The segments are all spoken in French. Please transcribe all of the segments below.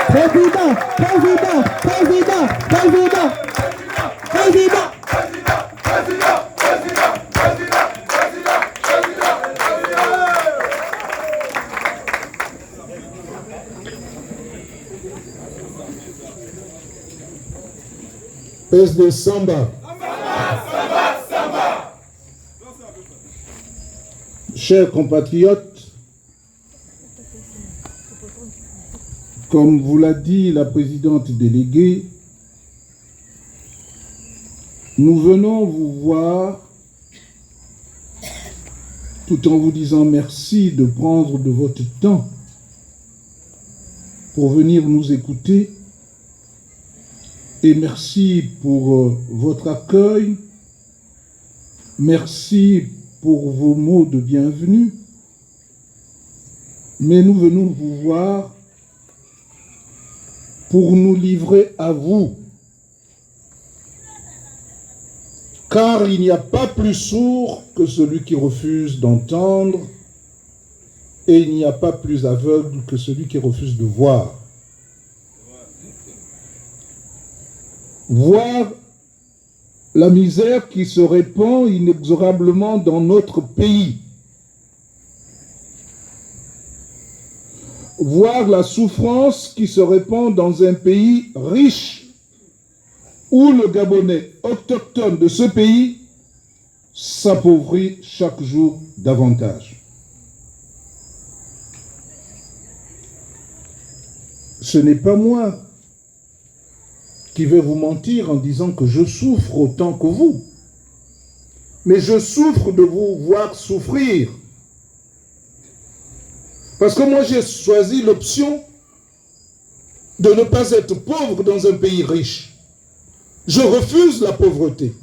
Président, président, président, président, président. PSD Samba. Chers compatriotes, comme vous l'a dit la présidente déléguée, nous venons vous voir tout en vous disant merci de prendre de votre temps pour venir nous écouter et merci pour votre accueil, merci pour vos mots de bienvenue, mais nous venons vous voir pour nous livrer à vous. Car il n'y a pas plus sourd que celui qui refuse d'entendre, et il n'y a pas plus aveugle que celui qui refuse de voir. Voir la misère qui se répand inexorablement dans notre pays. Voir la souffrance qui se répand dans un pays riche où le Gabonais autochtone de ce pays s'appauvrit chaque jour davantage. Ce n'est pas moi qui vais vous mentir en disant que je souffre autant que vous, mais je souffre de vous voir souffrir. Parce que moi j'ai choisi l'option de ne pas être pauvre dans un pays riche. Je refuse la pauvreté.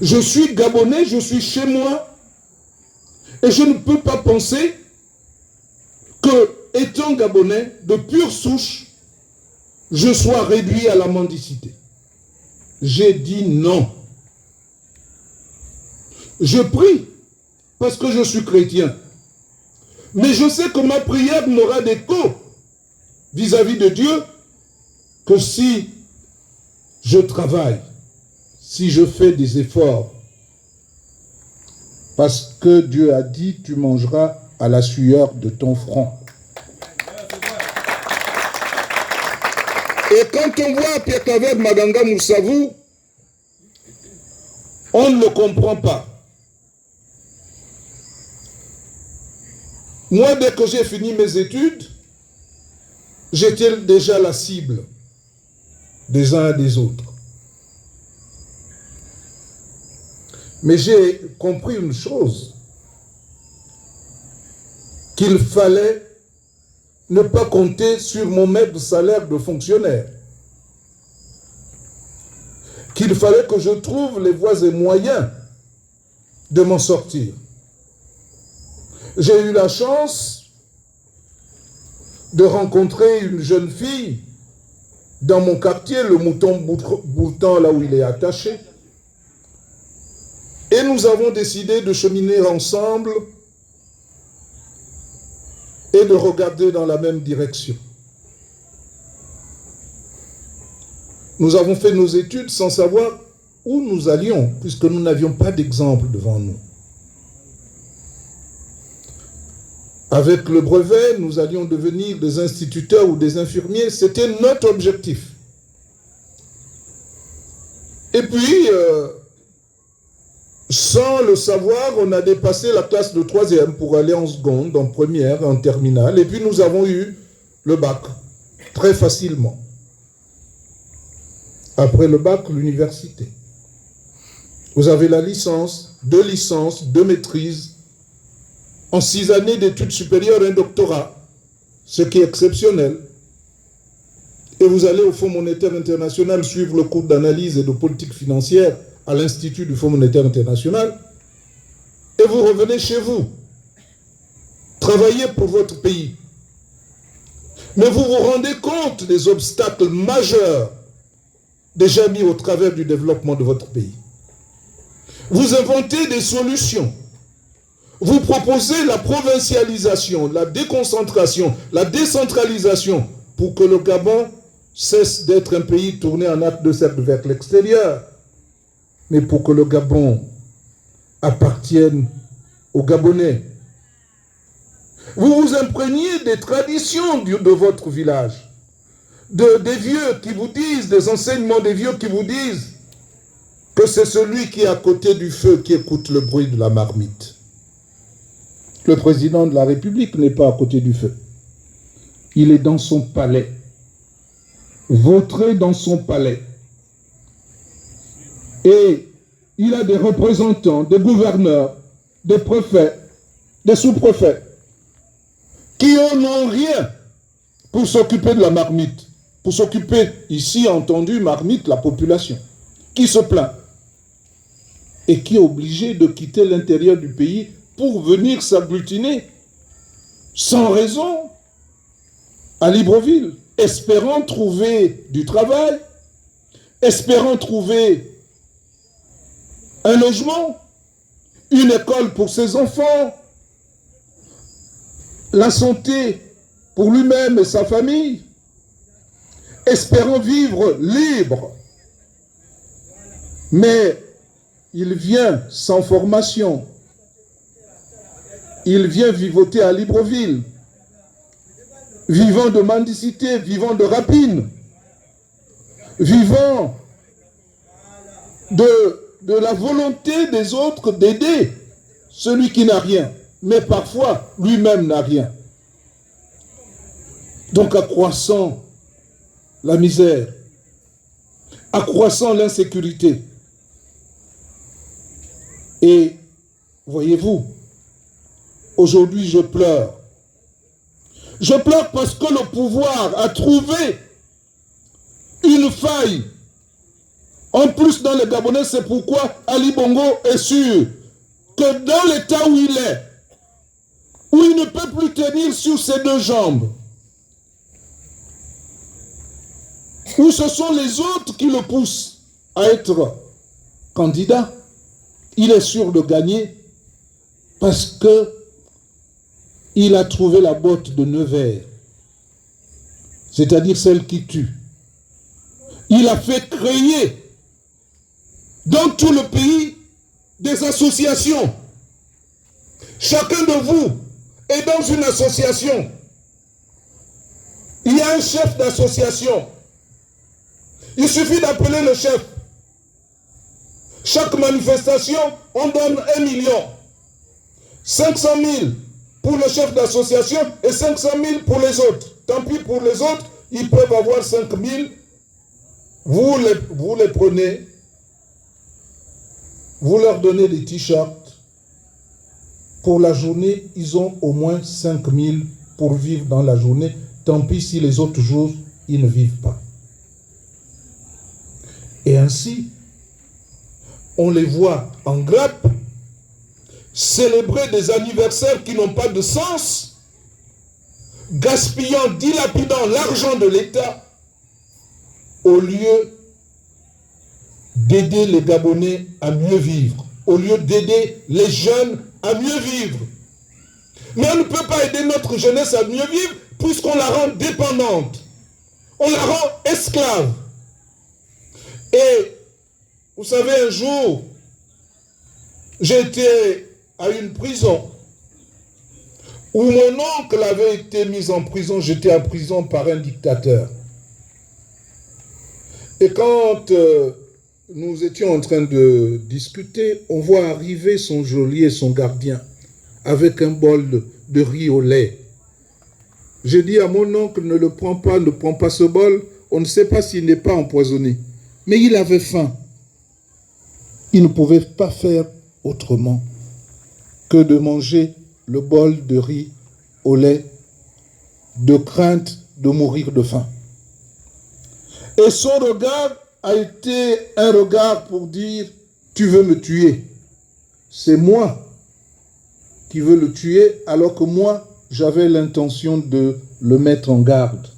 Je suis Gabonais, je suis chez moi, et je ne peux pas penser que, étant Gabonais de pure souche, je sois réduit à la mendicité. J'ai dit non. Je prie parce que je suis chrétien. Mais je sais que ma prière n'aura d'écho vis-à-vis de Dieu que si je travaille, si je fais des efforts. Parce que Dieu a dit, tu mangeras à la sueur de ton front. Et quand on voit Pierre-Claver Maganga Moussavou, on ne le comprend pas. Moi, dès que j'ai fini mes études, j'étais déjà la cible des uns et des autres. Mais j'ai compris une chose, qu'il fallait ne pas compter sur mon maigre salaire de fonctionnaire. Qu'il fallait que je trouve les voies et moyens de m'en sortir. J'ai eu la chance de rencontrer une jeune fille dans mon quartier, le mouton Boutan, là où il est attaché. Et nous avons décidé de cheminer ensemble et de regarder dans la même direction. Nous avons fait nos études sans savoir où nous allions, puisque nous n'avions pas d'exemple devant nous. Avec le brevet, nous allions devenir des instituteurs ou des infirmiers, c'était notre objectif. Et puis, sans le savoir, on a dépassé la classe de 3e pour aller en seconde, en première, en terminale. Et puis nous avons eu le bac, très facilement. Après le bac, l'université. Vous avez la licence, 2 licences, 2 maîtrises. En 6 années d'études supérieures, un doctorat, ce qui est exceptionnel. Et vous allez au Fonds monétaire international suivre le cours d'analyse et de politique financière à l'Institut du Fonds monétaire international, et vous revenez chez vous, travaillez pour votre pays. Mais vous vous rendez compte des obstacles majeurs déjà mis au travers du développement de votre pays. Vous inventez des solutions. vous proposez la provincialisation, la déconcentration, la décentralisation pour que le Gabon cesse d'être un pays tourné en acte de cercle vers l'extérieur, mais pour que le Gabon appartienne aux Gabonais. Vous vous imprégnez des traditions de votre village, des vieux qui vous disent, des enseignements des vieux qui vous disent que c'est celui qui est à côté du feu qui écoute le bruit de la marmite. Le président de la République n'est pas à côté du feu. Il est dans son palais, vautré dans son palais. Et il a des représentants, des gouverneurs, des préfets, des sous-préfets, qui n'ont rien pour s'occuper de la marmite. Pour s'occuper, ici, entendu, marmite, la population, qui se plaint et qui est obligé de quitter l'intérieur du pays pour venir s'agglutiner sans raison à Libreville, espérant trouver du travail, espérant trouver un logement, une école pour ses enfants, la santé pour lui-même et sa famille, espérant vivre libre. Mais il vient sans formation. Il vient vivoter à Libreville, vivant de mendicité, vivant de rapine, vivant de la volonté des autres d'aider celui qui n'a rien, mais parfois lui-même n'a rien. Donc accroissant la misère, accroissant l'insécurité. Et voyez-vous, aujourd'hui je pleure. Je pleure parce que le pouvoir a trouvé une faille. En plus, dans les Gabonais, c'est pourquoi Ali Bongo est sûr que dans l'état où il est, où il ne peut plus tenir sur ses deux jambes, où ce sont les autres qui le poussent à être candidat, il est sûr de gagner parce que il a trouvé la botte de Nevers, c'est-à-dire celle qui tue. Il a fait créer dans tout le pays des associations. Chacun de vous est dans une association. Il y a un chef d'association. Il suffit d'appeler le chef. Chaque manifestation, on donne 1 million. 500 000 pour le chef d'association et 500 000 pour les autres. Tant pis pour les autres, ils peuvent avoir 5 000. Vous les prenez, vous leur donnez des t-shirts. Pour la journée, ils ont au moins 5 000 pour vivre dans la journée. Tant pis si les autres jours, ils ne vivent pas. Et ainsi, on les voit en grappe célébrer des anniversaires qui n'ont pas de sens, gaspillant, dilapidant l'argent de l'État, au lieu d'aider les Gabonais à mieux vivre, au lieu d'aider les jeunes à mieux vivre. Mais on ne peut pas aider notre jeunesse à mieux vivre puisqu'on la rend dépendante, on la rend esclave. Et vous savez, un jour, j'étais à une prison où mon oncle avait été mis en prison. J'étais en prison par un dictateur. Et quand nous étions en train de discuter, on voit arriver son geôlier, son gardien, avec un bol de riz au lait. J'ai dit à mon oncle, ne prends pas ce bol, on ne sait pas s'il n'est pas empoisonné. Mais il avait faim. Il ne pouvait pas faire autrement que de manger le bol de riz au lait, de crainte de mourir de faim. Et son regard a été un regard pour dire, tu veux me tuer. C'est moi qui veux le tuer, alors que moi, j'avais l'intention de le mettre en garde.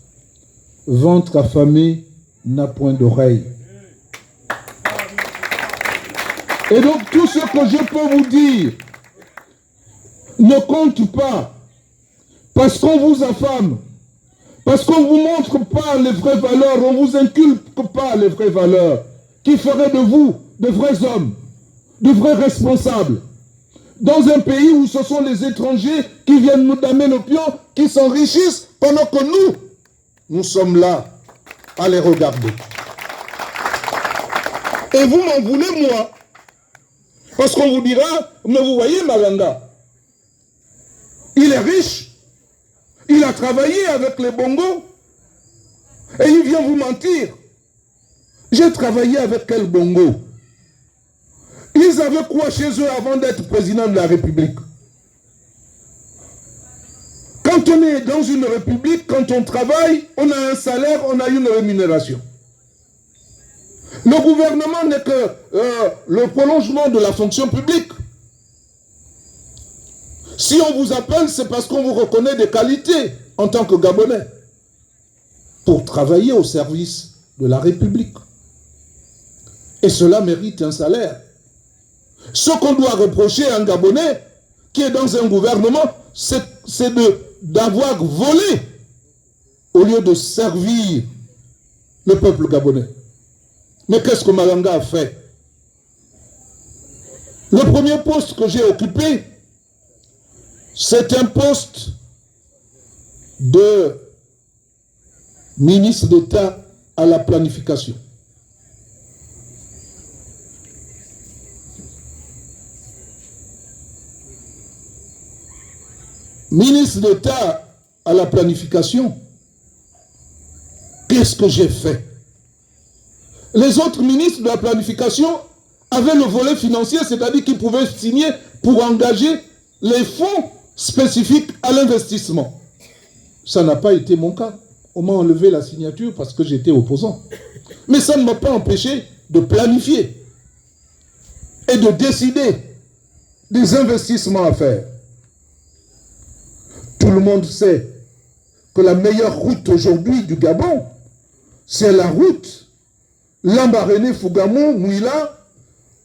Ventre affamé n'a point d'oreille. Et donc, tout ce que je peux vous dire, ne compte pas. Parce qu'on vous affame. Parce qu'on ne vous montre pas les vraies valeurs. On ne vous inculque pas les vraies valeurs. Qui feraient de vous de vrais hommes, de vrais responsables. Dans un pays où ce sont les étrangers qui viennent nous damer nos pions, qui s'enrichissent, pendant que nous sommes là à les regarder. Et vous m'en voulez, moi. Parce qu'on vous dira, mais vous voyez Malanga, il est riche, il a travaillé avec les Bongos, et il vient vous mentir. J'ai travaillé avec quel Bongo? Ils avaient quoi chez eux avant d'être président de la République? Quand on est dans une république, quand on travaille, on a un salaire, on a une rémunération. Le gouvernement n'est que le prolongement de la fonction publique. Si on vous appelle, c'est parce qu'on vous reconnaît des qualités en tant que Gabonais pour travailler au service de la République. Et cela mérite un salaire. Ce qu'on doit reprocher à un Gabonais qui est dans un gouvernement, c'est d'avoir volé au lieu de servir le peuple gabonais. Mais qu'est-ce que Malanga a fait? Le premier poste que j'ai occupé, c'est un poste de ministre d'État à la planification. Ministre d'État à la planification, qu'est-ce que j'ai fait? Les autres ministres de la planification avaient le volet financier, c'est-à-dire qu'ils pouvaient signer pour engager les fonds spécifiques à l'investissement. Ça n'a pas été mon cas. On m'a enlevé la signature parce que j'étais opposant. Mais ça ne m'a pas empêché de planifier et de décider des investissements à faire. Tout le monde sait que la meilleure route aujourd'hui du Gabon, c'est la route Lambaréné-Fougamou-Mouila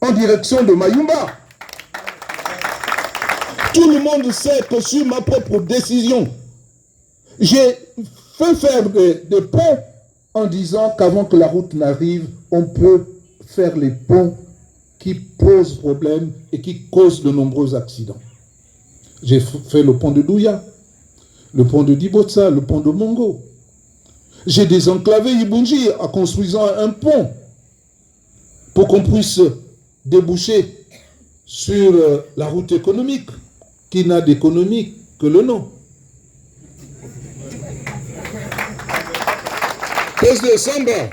en direction de Mayumba. Tout le monde sait que sur ma propre décision, j'ai fait faire des ponts en disant qu'avant que la route n'arrive, on peut faire les ponts qui posent problème et qui causent de nombreux accidents. J'ai fait le pont de Douya, le pont de Dibotsa, le pont de Mongo. J'ai désenclavé Ibunji en construisant un pont pour qu'on puisse déboucher sur la route économique, qui n'a d'économie que le nom. Pèse de Samba.